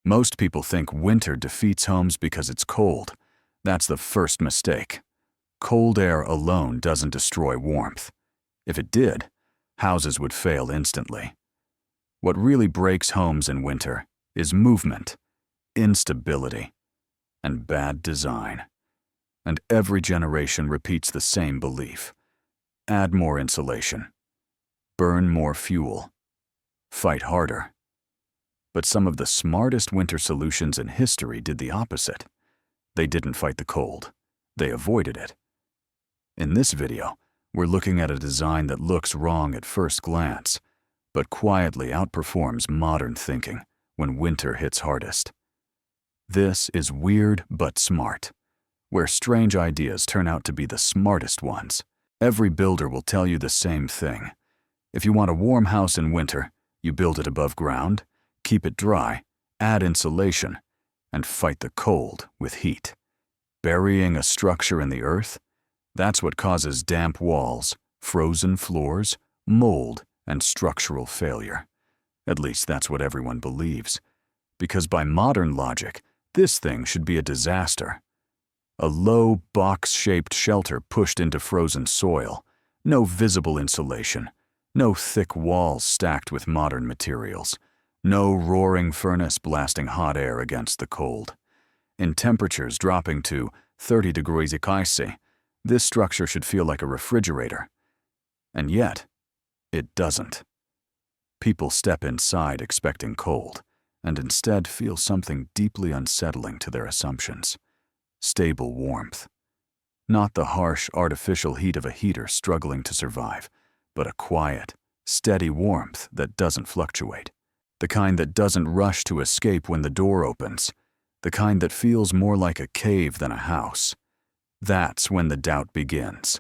Most people think winter defeats homes because it's cold. That's the first mistake. Cold air alone doesn't destroy warmth. If it did, houses would fail instantly. What really breaks homes in winter is movement, instability, and bad design. And every generation repeats the same belief. Add more insulation. Burn more fuel. Fight harder. But some of the smartest winter solutions in history did the opposite. They didn't fight the cold. They avoided it. In this video, we're looking at a design that looks wrong at first glance, but quietly outperforms modern thinking when winter hits hardest. This is weird but smart, where strange ideas turn out to be the smartest ones. Every builder will tell you the same thing. If you want a warm house in winter, you build it above ground, keep it dry, add insulation, and fight the cold with heat. Burying a structure in the earth? That's what causes damp walls, frozen floors, mold, and structural failure. At least that's what everyone believes. Because by modern logic, this thing should be a disaster. A low, box-shaped shelter pushed into frozen soil, no visible insulation, no thick walls stacked with modern materials, no roaring furnace blasting hot air against the cold. In temperatures dropping to 30 degrees Celsius, this structure should feel like a refrigerator. And yet, it doesn't. People step inside expecting cold, and instead feel something deeply unsettling to their assumptions. Stable warmth. Not the harsh, artificial heat of a heater struggling to survive, but a quiet, steady warmth that doesn't fluctuate. The kind that doesn't rush to escape when the door opens. The kind that feels more like a cave than a house. That's when the doubt begins.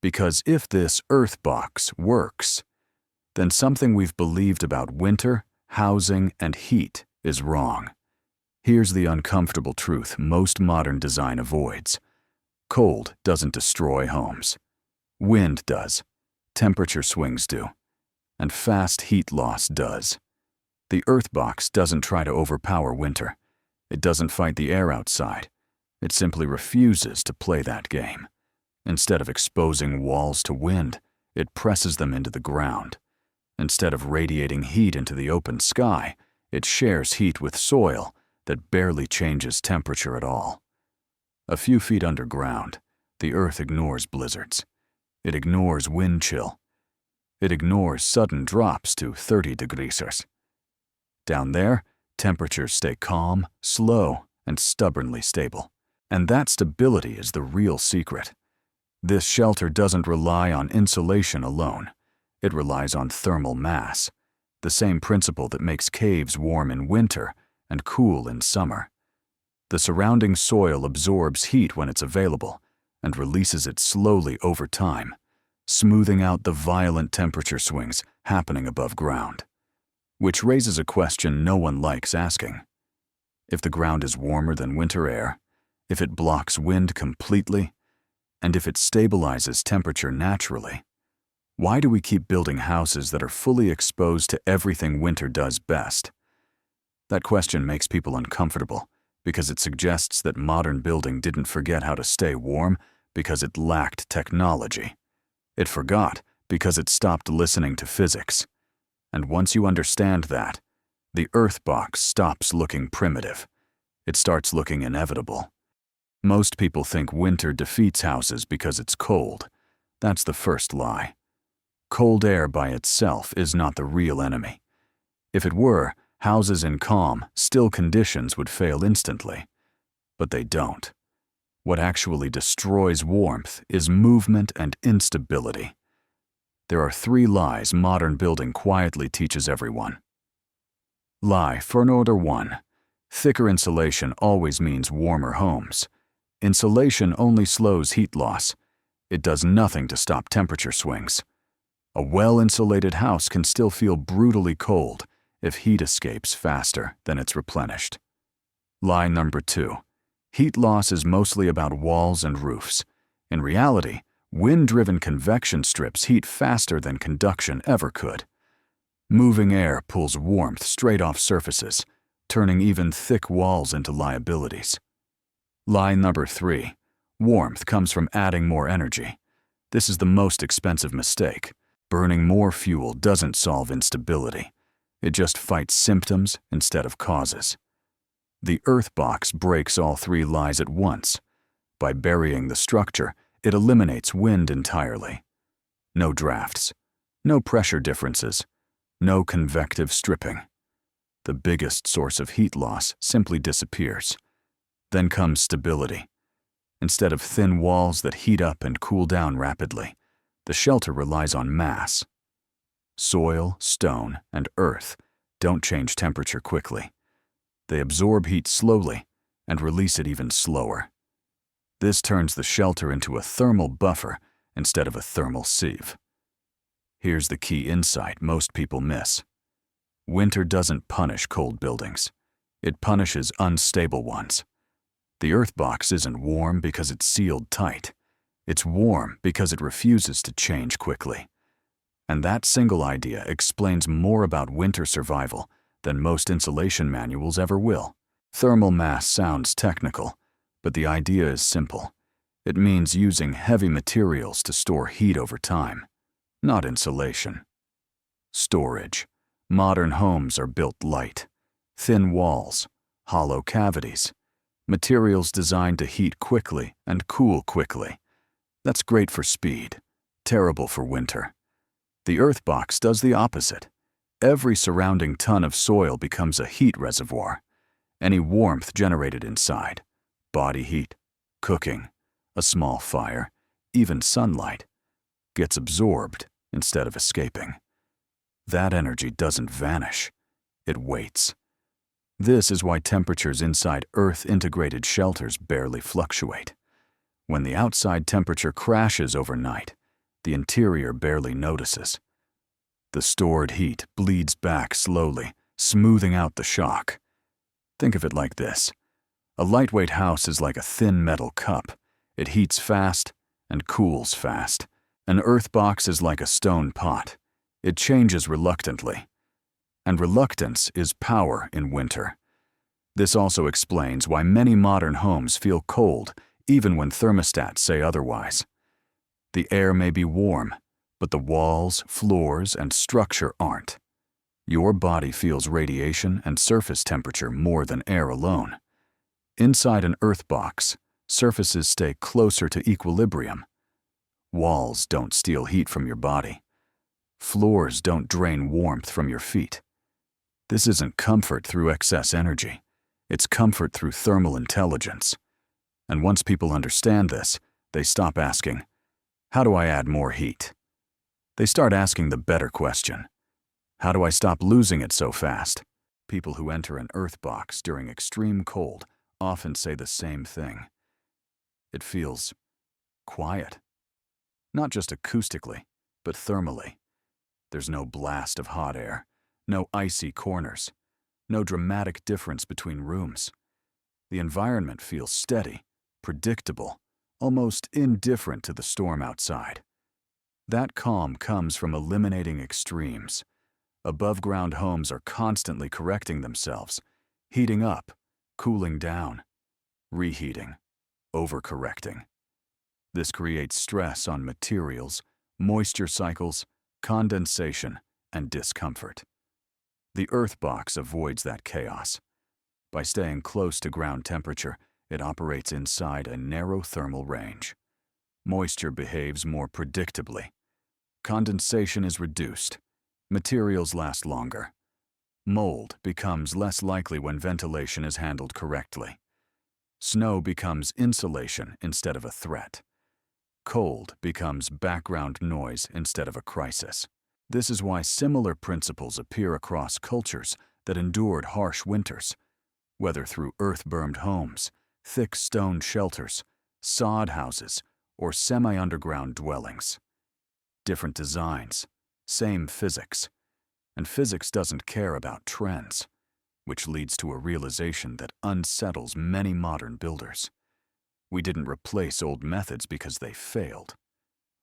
Because if this earth box works, then something we've believed about winter, housing, and heat is wrong. Here's the uncomfortable truth most modern design avoids. Cold doesn't destroy homes. Wind does. Temperature swings do. And fast heat loss does. The earth box doesn't try to overpower winter. It doesn't fight the air outside. It simply refuses to play that game. Instead of exposing walls to wind, it presses them into the ground. Instead of radiating heat into the open sky, it shares heat with soil that barely changes temperature at all. A few feet underground, the earth ignores blizzards. It ignores wind chill. It ignores sudden drops to 30 degrees Celsius. Down there, temperatures stay calm, slow, and stubbornly stable. And that stability is the real secret. This shelter doesn't rely on insulation alone. It relies on thermal mass, the same principle that makes caves warm in winter and cool in summer. The surrounding soil absorbs heat when it's available and releases it slowly over time, smoothing out the violent temperature swings happening above ground. Which raises a question no one likes asking. If the ground is warmer than winter air, if it blocks wind completely, and if it stabilizes temperature naturally, why do we keep building houses that are fully exposed to everything winter does best? That question makes people uncomfortable because it suggests that modern building didn't forget how to stay warm because it lacked technology. It forgot because it stopped listening to physics. And once you understand that, the earth box stops looking primitive. It starts looking inevitable. Most people think winter defeats houses because it's cold. That's the first lie. Cold air by itself is not the real enemy. If it were, houses in calm, still conditions would fail instantly. But they don't. What actually destroys warmth is movement and instability. There are 3 lies modern building quietly teaches everyone. Lie for order 1. Thicker insulation always means warmer homes. Insulation only slows heat loss. It does nothing to stop temperature swings. A well-insulated house can still feel brutally cold if heat escapes faster than it's replenished. Lie number 2. Heat loss is mostly about walls and roofs. In reality, wind-driven convection strips heat faster than conduction ever could. Moving air pulls warmth straight off surfaces, turning even thick walls into liabilities. Lie number 3. Warmth comes from adding more energy. This is the most expensive mistake. Burning more fuel doesn't solve instability. It just fights symptoms instead of causes. The earth box breaks all 3 lies at once. By burying the structure, it eliminates wind entirely. No drafts, no pressure differences, no convective stripping. The biggest source of heat loss simply disappears. Then comes stability. Instead of thin walls that heat up and cool down rapidly, the shelter relies on mass. Soil, stone, and earth don't change temperature quickly. They absorb heat slowly and release it even slower. This turns the shelter into a thermal buffer instead of a thermal sieve. Here's the key insight most people miss. Winter doesn't punish cold buildings. It punishes unstable ones. The earth box isn't warm because it's sealed tight. It's warm because it refuses to change quickly. And that single idea explains more about winter survival than most insulation manuals ever will. Thermal mass sounds technical, but the idea is simple. It means using heavy materials to store heat over time, not insulation. Storage. Modern homes are built light. Thin walls, hollow cavities, materials designed to heat quickly and cool quickly. That's great for speed, terrible for winter. The earth box does the opposite. Every surrounding ton of soil becomes a heat reservoir. Any warmth generated inside, body heat, cooking, a small fire, even sunlight, gets absorbed instead of escaping. That energy doesn't vanish. It waits. This is why temperatures inside earth-integrated shelters barely fluctuate. When the outside temperature crashes overnight, the interior barely notices. The stored heat bleeds back slowly, smoothing out the shock. Think of it like this. A lightweight house is like a thin metal cup. It heats fast and cools fast. An earth box is like a stone pot. It changes reluctantly. And reluctance is power in winter. This also explains why many modern homes feel cold even when thermostats say otherwise. The air may be warm, but the walls, floors, and structure aren't. Your body feels radiation and surface temperature more than air alone. Inside an earth box, surfaces stay closer to equilibrium. Walls don't steal heat from your body. Floors don't drain warmth from your feet. This isn't comfort through excess energy. It's comfort through thermal intelligence. And once people understand this, they stop asking, "How do I add more heat?" They start asking the better question. How do I stop losing it so fast? People who enter an earth box during extreme cold often say the same thing. It feels quiet. Not just acoustically, but thermally. There's no blast of hot air, no icy corners, no dramatic difference between rooms. The environment feels steady, predictable, almost indifferent to the storm outside. That calm comes from eliminating extremes. Above-ground homes are constantly correcting themselves, heating up, cooling down, reheating, overcorrecting. This creates stress on materials, moisture cycles, condensation, and discomfort. The earth box avoids that chaos. By staying close to ground temperature, it operates inside a narrow thermal range. Moisture behaves more predictably. Condensation is reduced. Materials last longer. Mold becomes less likely when ventilation is handled correctly. Snow becomes insulation instead of a threat. Cold becomes background noise instead of a crisis. This is why similar principles appear across cultures that endured harsh winters, whether through earth-bermed homes, thick stone shelters, sod houses, or semi-underground dwellings. Different designs, same physics. And physics doesn't care about trends, which leads to a realization that unsettles many modern builders. We didn't replace old methods because they failed.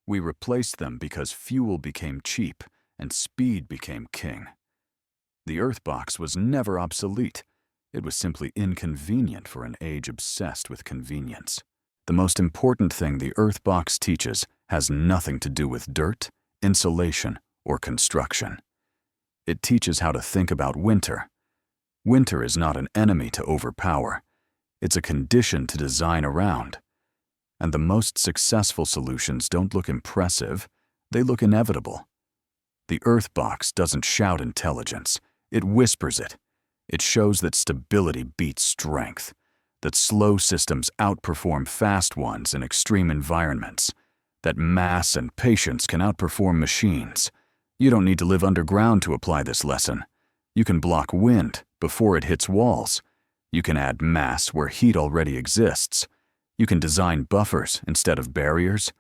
We replaced them because fuel became cheap and speed became king. The earth box was never obsolete. It was simply inconvenient for an age obsessed with convenience. The most important thing the Earth box teaches has nothing to do with dirt, insulation, or construction. It teaches how to think about winter. Winter is not an enemy to overpower. It's a condition to design around. And the most successful solutions don't look impressive, they look inevitable. The Earth box doesn't shout intelligence, it whispers it. It shows that stability beats strength, that slow systems outperform fast ones in extreme environments, that mass and patience can outperform machines. You don't need to live underground to apply this lesson. You can block wind before it hits walls. You can add mass where heat already exists. You can design buffers instead of barriers.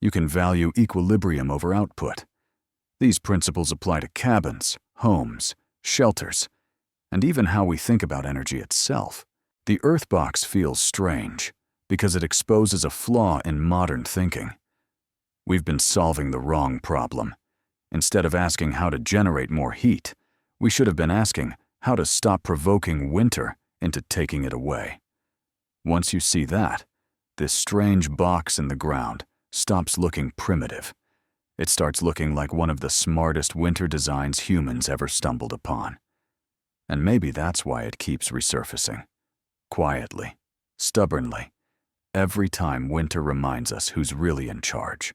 You can value equilibrium over output. These principles apply to cabins, homes, shelters, and even how we think about energy itself. The Earth box feels strange because it exposes a flaw in modern thinking. We've been solving the wrong problem. Instead of asking how to generate more heat, we should have been asking how to stop provoking winter into taking it away. Once you see that, this strange box in the ground stops looking primitive. It starts looking like one of the smartest winter designs humans ever stumbled upon. And maybe that's why it keeps resurfacing. Quietly, stubbornly, every time winter reminds us who's really in charge.